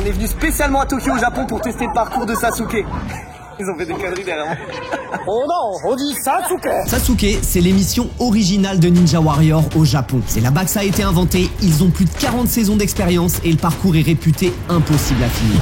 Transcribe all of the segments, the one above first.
On est venu spécialement à Tokyo au Japon pour tester le parcours de Sasuke. Ils ont fait des conneries derrière moi. Oh non, on dit Sasuke. Sasuke, c'est l'émission originale de Ninja Warrior au Japon. C'est là-bas que ça a été inventé, ils ont plus de 40 saisons d'expérience et le parcours est réputé impossible à finir.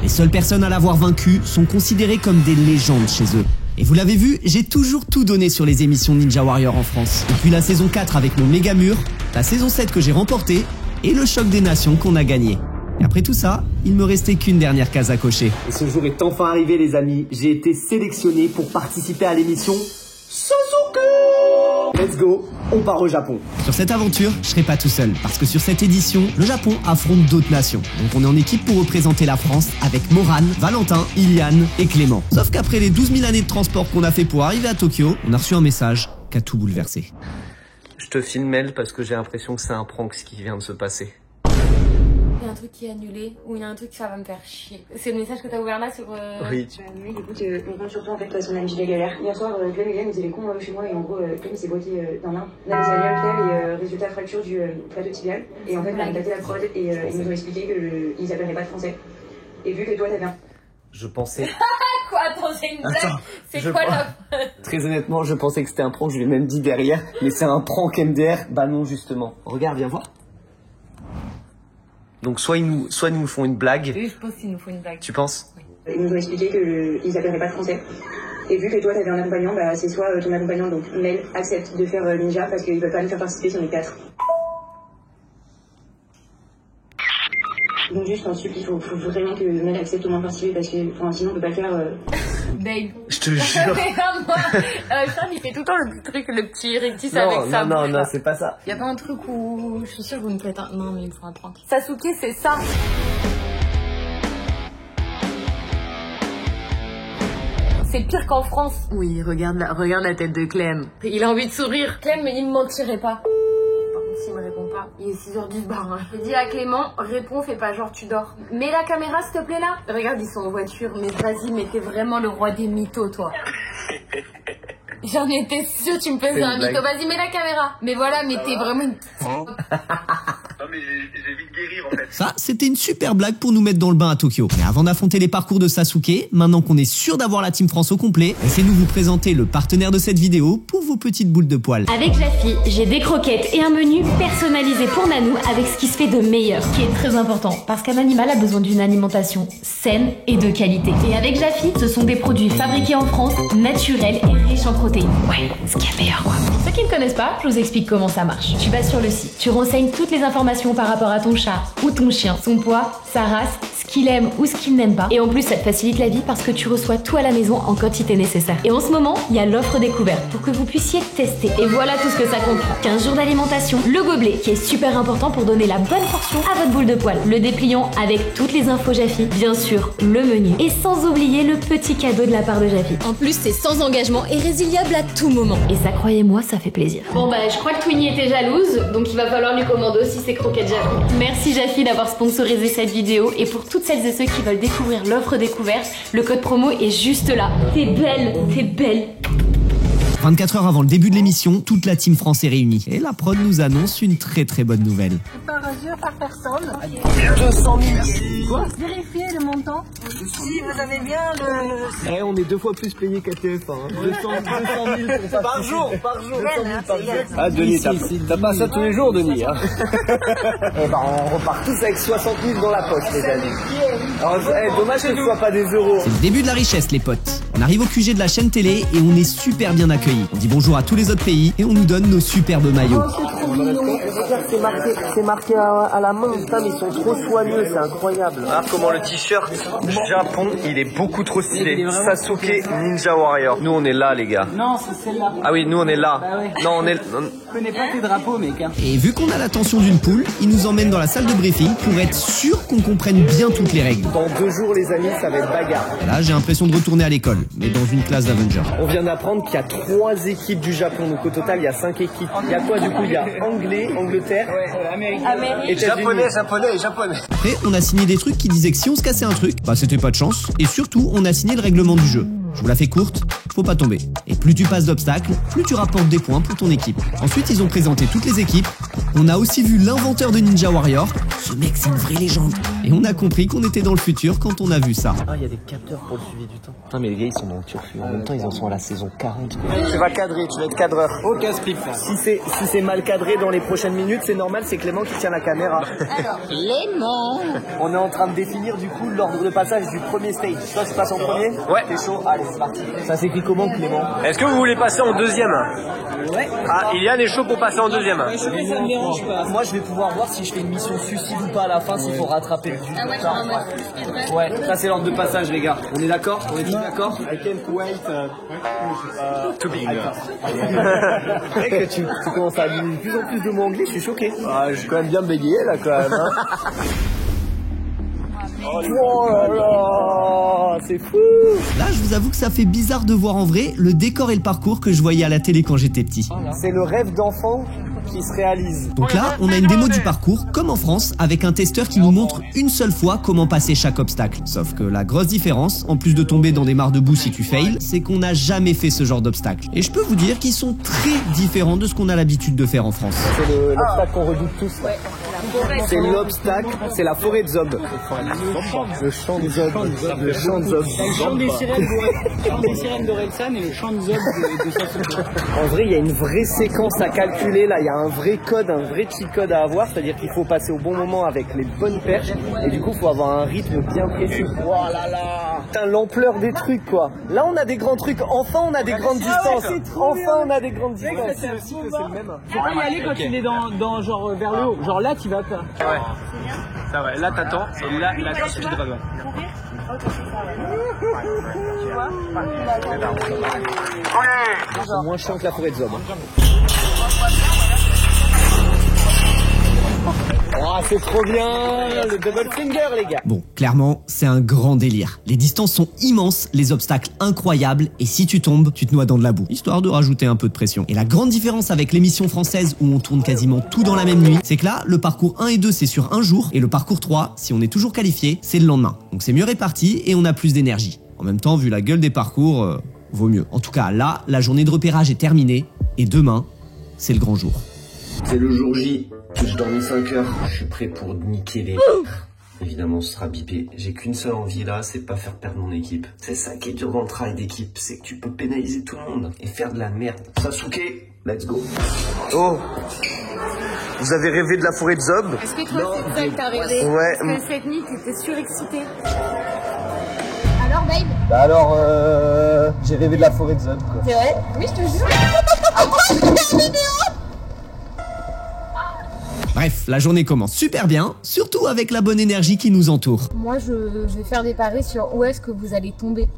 Les seules personnes à l'avoir vaincu sont considérées comme des légendes chez eux. Et vous l'avez vu, j'ai toujours tout donné sur les émissions Ninja Warrior en France. Depuis la saison 4 avec mon méga mur, la saison 7 que j'ai remportée et le choc des nations qu'on a gagné. Et après tout ça, il me restait qu'une dernière case à cocher. Et ce jour est enfin arrivé les amis, j'ai été sélectionné pour participer à l'émission Sasuke. Let's go, on part au Japon. Sur cette aventure, je serai pas tout seul, parce que sur cette édition, le Japon affronte d'autres nations. Donc on est en équipe pour représenter la France avec Morane, Valentin, Iliane et Clément. Sauf qu'après les 12 000 années de transport qu'on a fait pour arriver à Tokyo, on a reçu un message qui a tout bouleversé. Je te filme elle parce que j'ai l'impression que c'est un prank ce qui vient de se passer. Il y a un truc qui est annulé ou il y a un truc ça va me faire chier. C'est le message que t'as ouvert là sur... Oui. Oui, écoute, on compte sur toi en fait, toi, son ami giga galère. Hier soir, Clem et Clem étaient les cons chez moi et en gros, Clem s'est bloqué dans l'un. On a des aléas et résultat fracture du plateau tibial. Et en fait, on a contacté la prod et ils nous ont expliqué qu'ils appelleraient pas de français. Et vu que toi t'as bien. Je pensais... Quoi? Attends, c'est une blague. C'est quoi là? Très honnêtement, je pensais que c'était un prank, je l'ai même dit derrière. Mais c'est un prank MDR. Bah non, justement. Regarde, viens voir. Donc soit ils nous font une blague. Oui, je pense qu'ils nous font une blague. Tu penses? Oui. Ils nous ont expliqué qu'ils appelleraient pas de français. Et vu que toi t'avais un accompagnant, bah c'est soit ton accompagnant, donc Mel, accepte de faire Ninja parce qu'il veut pas nous faire participer sur les 4. Donc juste en supplie, il faut vraiment que Mel accepte au moins de participer parce que sinon on peut pas le faire. Babe. Je te jure. Charles il fait tout le temps le truc, le petit rectis avec ça. Non, c'est pas ça. Y'a pas un truc où je suis sûre que vous me faites un... Non mais il me faut un prank. Sasuke c'est ça. C'est pire qu'en France. Oui, regarde la tête de Clem. Il a envie de sourire. Clem, mais il me mentirait pas. Par contre, s'il me répond pas, il est 6h du bar. Hein. Je dis à Clément, réponds, fais pas genre tu dors. Mets la caméra s'il te plaît là. Regarde, ils sont en voiture, mais vas-y, mais t'es vraiment le roi des mythos, toi. J'en étais sûre, tu me faisais un mytho. Vas-y, mets la caméra. Mais voilà, mais t'es vraiment une... Non mais j'ai vite guérir en fait. Ça, c'était une super blague pour nous mettre dans le bain à Tokyo. Mais avant d'affronter les parcours de Sasuke, maintenant qu'on est sûr d'avoir la Team France au complet, laissez-nous vous présenter le partenaire de cette vidéo pour vos petites boules de poils. Avec Jaffy, j'ai des croquettes et un menu personnalisé pour Nanou avec ce qui se fait de meilleur, ce qui est très important parce qu'un animal a besoin d'une alimentation saine et de qualité. Et avec Jaffy, ce sont des produits fabriqués en France, naturels et riches en protéines. Ouais, ce qui est meilleur quoi. Ceux qui ne connaissent pas, je vous explique comment ça marche. Tu vas sur le site, tu renseignes toutes les informations par rapport à ton chat ou ton chien, son poids, sa race, ce qu'il aime ou ce qu'il n'aime pas. Et en plus, ça te facilite la vie parce que tu reçois tout à la maison en quantité nécessaire. Et en ce moment, il y a l'offre découverte pour que vous puissiez tester. Et voilà tout ce que ça comprend. 15 jours d'alimentation, le gobelet qui est super important pour donner la bonne portion à votre boule de poil, le dépliant avec toutes les infos Jaffy, bien sûr, le menu et sans oublier le petit cadeau de la part de Jaffy. En plus, c'est sans engagement et résiliable à tout moment. Et ça, croyez-moi, ça fait plaisir. Bon bah, je crois que Twinny était jalouse, donc il va falloir lui commander aussi ses croquettes Jaffy. Merci Jaffy d'avoir sponsorisé cette vidéo et pour toutes celles et ceux qui veulent découvrir l'offre découverte, le code promo est juste là. T'es belle, t'es belle. 24 heures avant le début de l'émission, toute la Team France est réunie. Et la prod nous annonce une très très bonne nouvelle. Par mesure par personne. 200 000. Quoi? Vérifiez le montant. Si vous avez bien le... Eh, on est 2 fois plus payé qu'à TF1. Hein. 200 000 pour par jour. 200 000 par jour. Ah, Denis, t'as pas ça tous les jours, Denis. Hein. Eh ben, on repart tous avec 60 000 dans la poche, les amis. Alors, dommage que ce soit pas des euros. C'est le début de la richesse, les potes. On arrive au QG de la chaîne télé et on est super bien accueillis. On dit bonjour à tous les autres pays et on nous donne nos superbes maillots. C'est marqué à la main, putain, mais ils sont trop soigneux, c'est incroyable. Alors comment le t-shirt Japon, il est beaucoup trop stylé. Sasuke Ninja Warrior. Nous on est là les gars. Non, c'est celle-là. Ah oui, nous on est là. Bah ouais. Non, on est... Je connais pas tes drapeaux, mec. Hein. Et vu qu'on a l'attention d'une poule, il nous emmène dans la salle de briefing pour être sûr qu'on comprenne bien toutes les règles. Dans 2 jours les amis, ça va être bagarre. Et là, j'ai l'impression de retourner à l'école, mais dans une classe d'Avengers. On vient d'apprendre qu'il y a 3 équipes du Japon, donc au total il y a 5 équipes. Il y a quoi du coup? Il y a Anglais, Angleterre, Amérique. et japonais. Après, on a signé des trucs qui disaient que si on se cassait un truc, bah c'était pas de chance. Et surtout, on a signé le règlement du jeu. Je vous la fais courte, faut pas tomber. Et plus tu passes d'obstacles, plus tu rapportes des points pour ton équipe. Ensuite, ils ont présenté toutes les équipes. On a aussi vu l'inventeur de Ninja Warrior. Ce mec, c'est une vraie légende. Et on a compris qu'on était dans le futur quand on a vu ça. Ah, il y a des capteurs pour le suivi du temps. Putain, mais les gars, ils sont dans le turfu. En même temps, ils en sont à la saison 40. Tu vas cadrer, tu vas être cadreur. Aucun script. Si c'est mal cadré dans les prochaines minutes, c'est normal, c'est Clément qui tient la caméra. Alors, Clément. On est en train de définir du coup l'ordre de passage du premier stage. Toi, tu passes en premier? Ouais. T'es chaud? Allez, c'est parti. Ça s'écrit comment, Clément? Est-ce que vous voulez passer en deuxième? Ouais. Ah, Iliane est chaud pour passer en deuxième. Ouais, ça me dérange pas. Moi, je vais pouvoir voir si je fais une mission suicide ou pas à la fin, s'il faut rattraper le du. Ouais, ça c'est l'ordre de passage, les gars. On est d'accord? On est tous d'accord? I can't wait to be Mec, tu commences à dire de plus en plus de mots anglais, je suis choqué. Ah, je suis quand même bien bégayé là quand même. Hein. Oh là là, c'est fou. Là, je vous avoue que ça fait bizarre de voir en vrai le décor et le parcours que je voyais à la télé quand j'étais petit. C'est le rêve d'enfant qui se réalise. Donc là, on a une démo du parcours, comme en France, avec un testeur qui nous montre une seule fois comment passer chaque obstacle. Sauf que la grosse différence, en plus de tomber dans des mares de boue si tu fails, c'est qu'on n'a jamais fait ce genre d'obstacle. Et je peux vous dire qu'ils sont très différents de ce qu'on a l'habitude de faire en France. C'est l'obstacle qu'on redoute tous. C'est l'obstacle, c'est la forêt de Zob. Le champ de Zob. Le champ de Zob. Le champ des sirènes d'Orelsan et le champ de Zob de Sassou. En vrai, il y a une vraie séquence à calculer. Là, il y a un vrai code, un vrai cheat code à avoir. C'est-à-dire qu'il faut passer au bon moment avec les bonnes perches. Et du coup, il faut avoir un rythme bien précis. Oh là là! Putain, l'ampleur des trucs, quoi. Là, on a des grands trucs. Enfin, on a des grandes distances. Enfin, on a des grandes distances. C'est le même. Faut pas y aller quand il est dans genre vers le haut. Genre là, tu vas pas. Ouais. Ça va. Là, t'attends. Et là, tu suis droit. C'est moins chiant que la forêt de Zob. Oh, c'est trop bien, le double finger, les gars. Bon, clairement, c'est un grand délire. Les distances sont immenses, les obstacles incroyables, et si tu tombes, tu te noies dans de la boue, histoire de rajouter un peu de pression. Et la grande différence avec l'émission française où on tourne quasiment tout dans la même nuit, c'est que là, le parcours 1 et 2, c'est sur un jour, et le parcours 3, si on est toujours qualifié, c'est le lendemain. Donc c'est mieux réparti, et on a plus d'énergie. En même temps, vu la gueule des parcours, vaut mieux. En tout cas, là, la journée de repérage est terminée, et demain, c'est le grand jour. C'est le jour J. J'ai dormi 5 heures. Je suis prêt pour niquer les... Évidemment, ce sera bipé. J'ai qu'une seule envie là, c'est pas faire perdre mon équipe. C'est ça qui est dur dans le travail d'équipe, c'est que tu peux pénaliser tout le monde et faire de la merde. Sasuke, let's go. Oh, vous avez rêvé de la forêt de Zob? Est-ce que toi, c'est ça que t'as rêvé? Ouais. Parce que cette nuit, t'étais surexcitée. Alors, babe? Bah alors, j'ai rêvé de la forêt de Zob, quoi. C'est vrai? Oui, je te jure. Bref, la journée commence super bien, surtout avec la bonne énergie qui nous entoure. Moi, je vais faire des paris sur où est-ce que vous allez tomber.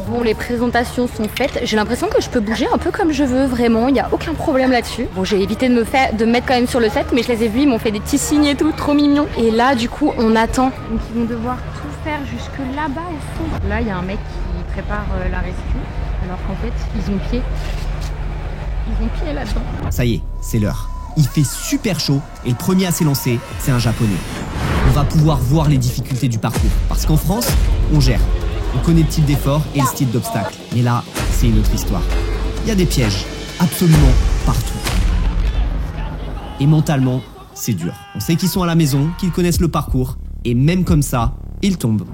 Bon, les présentations sont faites. J'ai l'impression que je peux bouger un peu comme je veux, vraiment. Il n'y a aucun problème là-dessus. Bon, j'ai évité de me mettre quand même sur le set, mais je les ai vus, ils m'ont fait des petits signes et tout, trop mignons. Et là, du coup, on attend. Donc, ils vont devoir tout faire jusque là-bas au fond. Là, il y a un mec qui prépare la rescue, alors qu'en fait, ils ont pied. Ils ont pied là-dedans. Ça y est, c'est l'heure. Il fait super chaud et le premier à s'élancer, c'est un japonais. On va pouvoir voir les difficultés du parcours. Parce qu'en France, on gère. On connaît le type d'effort et le style d'obstacle. Mais là, c'est une autre histoire. Il y a des pièges, absolument partout. Et mentalement, c'est dur. On sait qu'ils sont à la maison, qu'ils connaissent le parcours. Et même comme ça, ils tombent.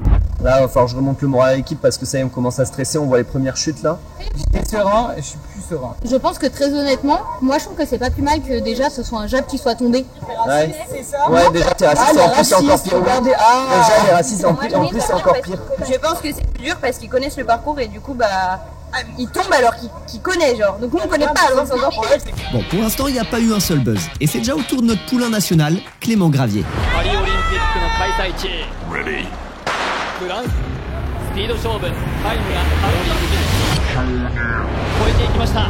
Là, il va falloir que je remonte le moral à l'équipe parce que ça y est, on commence à stresser, on voit les premières chutes là. J'étais serein et je suis plus serein. Je pense que très honnêtement, moi je trouve que c'est pas plus mal que déjà ce soit un Jap qui soit tombé. Ouais, ouais, déjà t'es raciste, en plus c'est encore pire. Regardez, Déjà les racistes, en plus c'est encore pire. Je pense que c'est plus dur parce qu'ils connaissent le parcours et du coup, bah, ils tombent alors qu'ils connaissent, genre. Donc nous on connaît pas, alors c'est encore plus. Bon, pour l'instant, il n'y a pas eu un seul buzz. Et c'est déjà au tour de notre poulain national, Clément Gravier. Ready. スピード勝負タイムがハロウィング超えていきました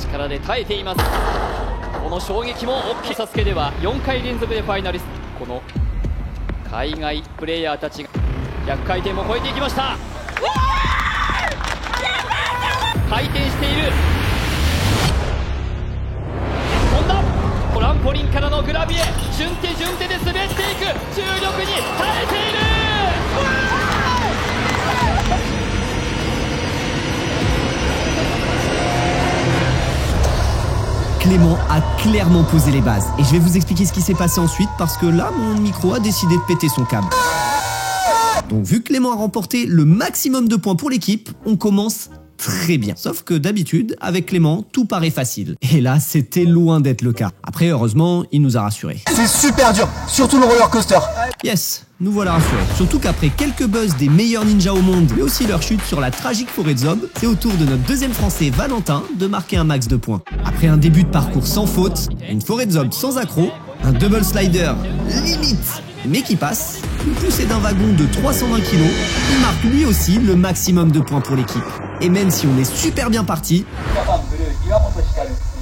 力で耐えていますこの衝撃も大きいサスケでは4回連続でファイナリストこの海外プレイヤーたちが逆回転も超えていきました回転している飛んだトランポリンからのグラビエ順手順手で滑っていく重力に耐えている Clément a clairement posé les bases. Et je vais vous expliquer ce qui s'est passé ensuite parce que là, mon micro a décidé de péter son câble. Donc vu que Clément a remporté le maximum de points pour l'équipe, on commence très bien. Sauf que d'habitude, avec Clément, tout paraît facile. Et là, c'était loin d'être le cas. Après, heureusement, il nous a rassurés. C'est super dur, surtout le roller coaster. Yes, nous voilà rassurés. Surtout qu'après quelques buzz des meilleurs ninjas au monde, mais aussi leur chute sur la tragique forêt de Zob, c'est au tour de notre deuxième français, Valentin, de marquer un max de points. Après un début de parcours sans faute, une forêt de Zob sans accroc, un double slider limite, mais qui passe, une poussée d'un wagon de 320 kg, il marque lui aussi le maximum de points pour l'équipe. Et même si on est super bien parti...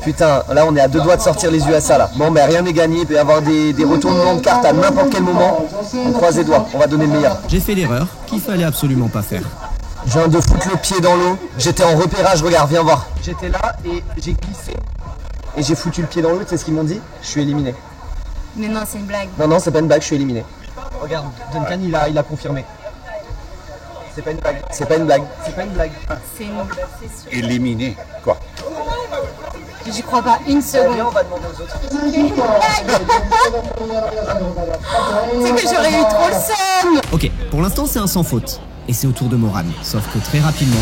Putain, là on est à 2 doigts de sortir les USA là. Bon, mais rien n'est gagné, il peut y avoir des retournements de cartes à n'importe quel moment. On croise les doigts, on va donner le meilleur. J'ai fait l'erreur qu'il fallait absolument pas faire. Je viens de foutre le pied dans l'eau, j'étais en repérage, regarde, viens voir. J'étais là et j'ai glissé. Et j'ai foutu le pied dans l'eau, tu sais ce qu'ils m'ont dit? Je suis éliminé. Mais non, c'est une blague. Non, c'est pas une blague, je suis éliminé. Regarde, Duncan il a confirmé. C'est pas une blague. C'est pas une blague. C'est pas une blague. C'est sûr. Éliminé, quoi? J'y crois pas une seconde. Viens, on va demander aux autres. C'est que j'aurais eu trop le seum. Ok, pour l'instant c'est un sans faute. Et c'est au tour de Moran. Sauf que très rapidement...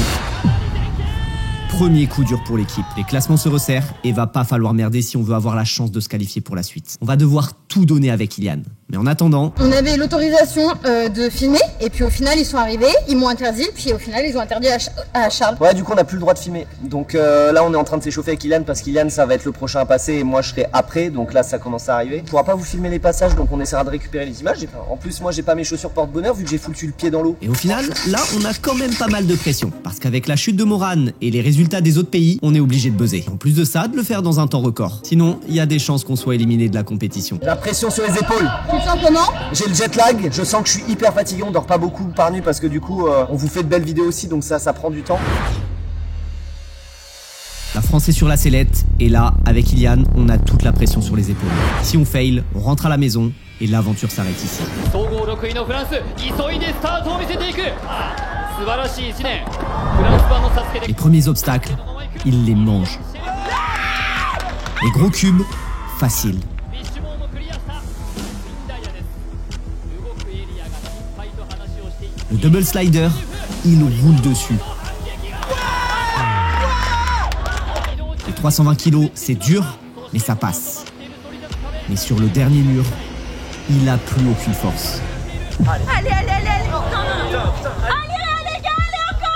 Premier coup dur pour l'équipe. Les classements se resserrent et va pas falloir merder si on veut avoir la chance de se qualifier pour la suite. On va devoir tout donner avec Ilian. Mais en attendant... On avait l'autorisation de filmer et puis au final ils sont arrivés, ils m'ont interdit, puis au final ils ont interdit à Charles. Ouais, du coup on n'a plus le droit de filmer. Donc là on est en train de s'échauffer avec Ilian parce qu'Ilian ça va être le prochain à passer et moi je serai après. Donc là ça commence à arriver. On pourra pas vous filmer les passages donc on essaiera de récupérer les images. En plus moi j'ai pas mes chaussures porte-bonheur vu que j'ai foutu le pied dans l'eau. Et au final, là on a quand même pas mal de pression. Parce qu'avec la chute de Moran et les résultats des autres pays, on est obligé de buzzer. En plus de ça, de le faire dans un temps record. Sinon, il y a des chances qu'on soit éliminé de la compétition. La pression sur les épaules. Tu te sens comment? J'ai le jet lag, je sens que je suis hyper fatigué, on dort pas beaucoup par nuit parce que du coup on vous fait de belles vidéos aussi donc ça prend du temps. La France est sur la sellette et là, avec Ilian, on a toute la pression sur les épaules. Si on fail, on rentre à la maison et l'aventure s'arrête ici. Les premiers obstacles, il les mange. Les gros cubes, facile. Le double slider, il roule dessus. Les 320 kg, c'est dur, mais ça passe. Mais sur le dernier mur, il n'a plus aucune force. Allez. Non. Allez, gars, allez encore.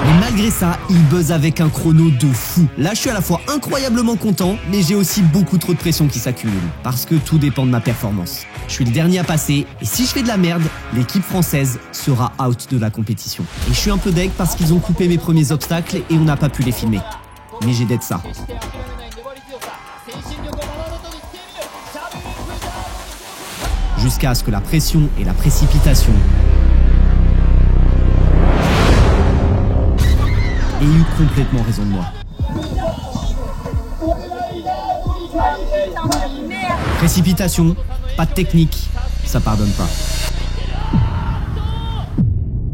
Mais malgré ça, il buzz avec un chrono de fou. Là, je suis à la fois incroyablement content, mais j'ai aussi beaucoup trop de pression qui s'accumule. Parce que tout dépend de ma performance. Je suis le dernier à passer, et si je fais de la merde, l'équipe française sera out de la compétition. Et je suis un peu deg parce qu'ils ont coupé mes premiers obstacles et on n'a pas pu les filmer. Mais j'ai d'être ça. Jusqu'à ce que la pression et la précipitation aient eu complètement raison de moi. Précipitation, pas de technique, ça pardonne pas.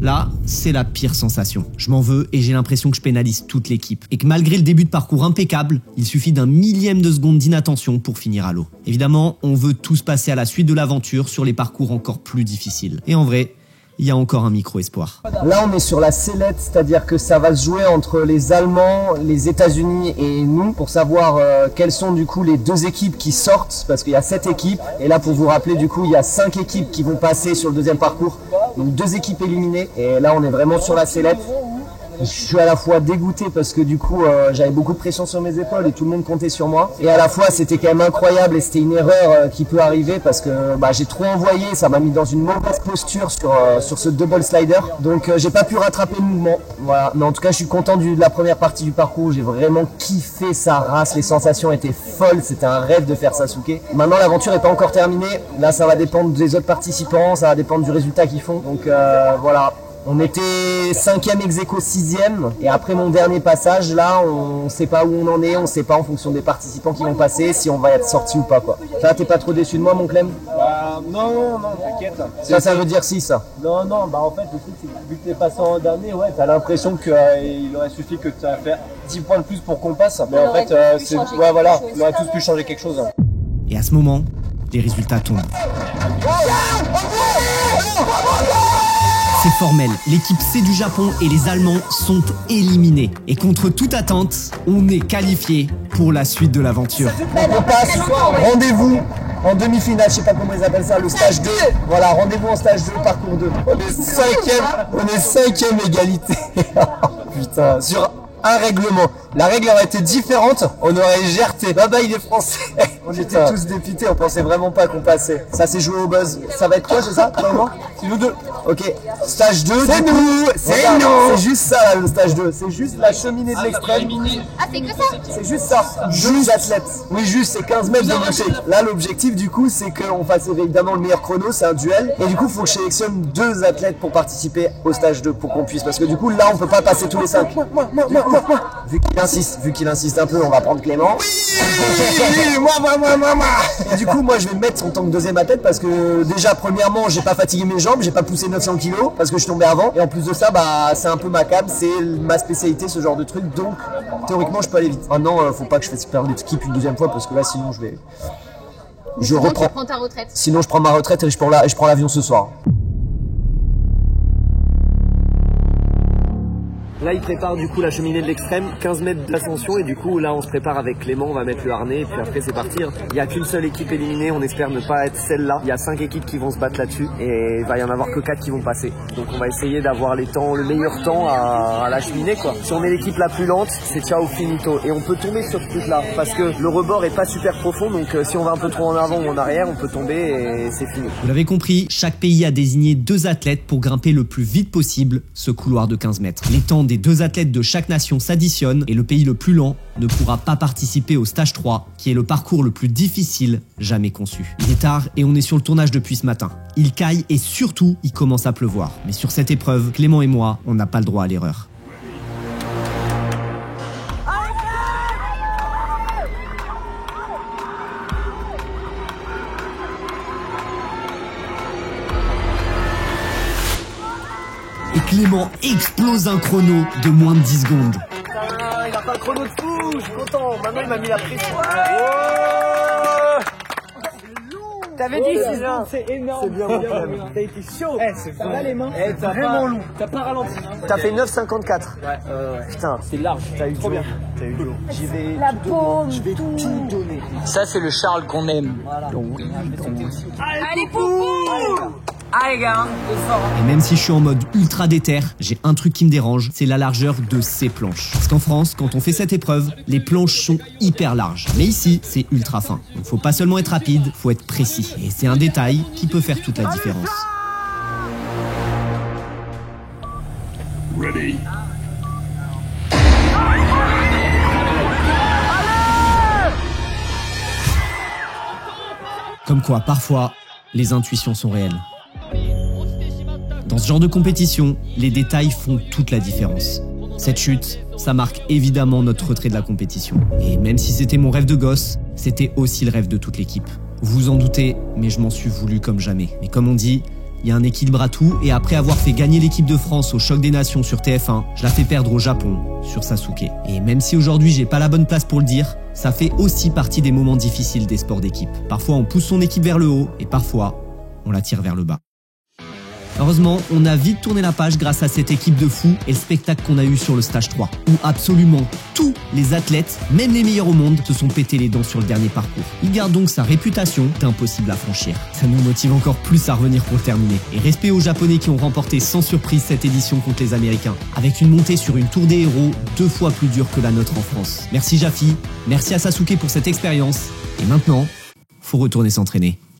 Là, c'est la pire sensation. Je m'en veux et j'ai l'impression que je pénalise toute l'équipe. Et que malgré le début de parcours impeccable, il suffit d'un millième de seconde d'inattention pour finir à l'eau. Évidemment, on veut tous passer à la suite de l'aventure sur les parcours encore plus difficiles. Et en vrai, il y a encore un micro-espoir. Là, on est sur la sellette, c'est-à-dire que ça va se jouer entre les Allemands, les États-Unis et nous pour savoir quelles sont du coup les 2 équipes qui sortent, parce qu'il y a 7 équipes. Et là, pour vous rappeler, du coup, il y a 5 équipes qui vont passer sur le deuxième parcours. Donc 2 équipes éliminées. Et là, on est vraiment sur la sellette. Je suis à la fois dégoûté parce que du coup j'avais beaucoup de pression sur mes épaules et tout le monde comptait sur moi, et à la fois c'était quand même incroyable et c'était une erreur qui peut arriver parce que j'ai trop envoyé, ça m'a mis dans une mauvaise posture sur ce double slider, donc j'ai pas pu rattraper le mouvement. Voilà, mais en tout cas je suis content de la première partie du parcours, j'ai vraiment kiffé sa race, les sensations étaient folles, c'était un rêve de faire Sasuke. Maintenant l'aventure est pas encore terminée, là ça va dépendre des autres participants, ça va dépendre du résultat qu'ils font, donc voilà. On était 5e ex-aequo 6e et après mon dernier passage là on sait pas où on en est, on sait pas en fonction des participants qui vont passer si on va être sorti ou pas quoi. Ça t'es pas trop déçu de moi mon Clem? Non, t'inquiète. Ça veut dire si ça? Non, bah en fait le truc c'est que vu que t'es passé en dernier, ouais, t'as l'impression qu'il aurait suffi que tu aies fait 10 points de plus pour qu'on passe. Mais en fait, ouais voilà, on aurait tous pu changer quelque chose. Et à ce moment, les résultats tombent. C'est formel, l'équipe C du Japon et les Allemands sont éliminés. Et contre toute attente, on est qualifié pour la suite de l'aventure. On passe, rendez-vous en demi-finale, je sais pas comment ils appellent ça, le stage 2. Voilà, rendez-vous en stage 2, parcours 2. On est 5e égalité. Putain, sur un règlement. La règle aurait été différente, on aurait gerté. Baba, il est français. On était tous dépités, on pensait vraiment pas qu'on passait. Ça s'est joué au buzz. Ça va être quoi, c'est ça? C'est nous deux. Ok. Stage 2. C'est nous. C'est nous. C'est juste ça, là, le stage 2. C'est juste la cheminée de l'extrême. Ah, c'est que ça? C'est juste ça. Deux athlètes. Oui, juste, c'est 15 mètres de montée. Là, l'objectif, du coup, c'est qu'on fasse évidemment le meilleur chrono, c'est un duel. Et du coup, il faut que je sélectionne 2 athlètes pour participer au stage 2 pour qu'on puisse. Parce que du coup, là, on peut pas passer tous les 5. Vu qu'il insiste un peu, on va prendre Clément. Oui, moi. Et du coup, moi, je vais me mettre en tant que deuxième athlète parce que déjà, premièrement, j'ai pas fatigué mes jambes, j'ai pas poussé 900 kilos parce que je suis tombé avant. Et en plus de ça, bah, c'est un peu ma cam, c'est ma spécialité, ce genre de truc. Donc, théoriquement, je peux aller vite. Maintenant, faut pas que je fasse perdre l'équipe une deuxième fois parce que là, sinon, je reprends. Tu prends ta retraite. Sinon, je prends ma retraite et je prends l'avion ce soir. Là, il prépare du coup la cheminée de l'extrême, 15 mètres d'ascension et du coup là on se prépare avec Clément, on va mettre le harnais et puis après c'est parti. Il n'y a qu'une seule équipe éliminée, on espère ne pas être celle-là. Il y a 5 équipes qui vont se battre là-dessus et il va y en avoir que 4 qui vont passer. Donc on va essayer d'avoir le meilleur temps à la cheminée quoi. Si on est l'équipe la plus lente, c'est ciao finito. Et on peut tomber sur ce truc là parce que le rebord est pas super profond donc si on va un peu trop en avant ou en arrière, on peut tomber et c'est fini. Vous l'avez compris, chaque pays a désigné 2 athlètes pour grimper le plus vite possible ce couloir de 15 mètres. Les temps des 2 athlètes de chaque nation s'additionnent et le pays le plus lent ne pourra pas participer au stage 3 qui est le parcours le plus difficile jamais conçu. Il est tard et on est sur le tournage depuis ce matin. Il caille et surtout il commence à pleuvoir. Mais sur cette épreuve, Clément et moi, on n'a pas le droit à l'erreur. Et Clément explose un chrono de moins de 10 secondes. Ah, il a pas le chrono de fou, je suis content. Maintenant il m'a mis la pression. T'avais dit 6 secondes, c'est énorme. C'est bien, t'as été chaud. Ça va les mains? T'as vraiment long. T'as pas ralenti. T'as fait 9,54. Ouais. Putain, c'est large. T'as eu trop bien. T'as eu du long. Je vais tout donner. Ça c'est le Charles qu'on aime. Voilà. Allez, poupou! Allez gars, Et même si je suis en mode ultra déter, j'ai un truc qui me dérange, c'est la largeur de ces planches. Parce qu'en France, quand on fait cette épreuve, les planches sont hyper larges. Mais ici, c'est ultra fin. Donc faut pas seulement être rapide, faut être précis. Et c'est un détail qui peut faire toute la différence. Ready. Comme quoi, parfois, les intuitions sont réelles. Dans ce genre de compétition, les détails font toute la différence. Cette chute, ça marque évidemment notre retrait de la compétition. Et même si c'était mon rêve de gosse, c'était aussi le rêve de toute l'équipe. Vous vous en doutez, mais je m'en suis voulu comme jamais. Mais comme on dit, il y a un équilibre à tout, et après avoir fait gagner l'équipe de France au Choc des Nations sur TF1, je la fais perdre au Japon sur Sasuke. Et même si aujourd'hui j'ai pas la bonne place pour le dire, ça fait aussi partie des moments difficiles des sports d'équipe. Parfois on pousse son équipe vers le haut, et parfois on la tire vers le bas. Heureusement, on a vite tourné la page grâce à cette équipe de fous et le spectacle qu'on a eu sur le stage 3, où absolument tous les athlètes, même les meilleurs au monde, se sont pété les dents sur le dernier parcours. Il garde donc sa réputation d'impossible à franchir. Ça nous motive encore plus à revenir pour le terminer. Et respect aux Japonais qui ont remporté sans surprise cette édition contre les Américains, avec une montée sur une tour des héros 2 fois plus dure que la nôtre en France. Merci Jafi, merci à Sasuke pour cette expérience, et maintenant, faut retourner s'entraîner.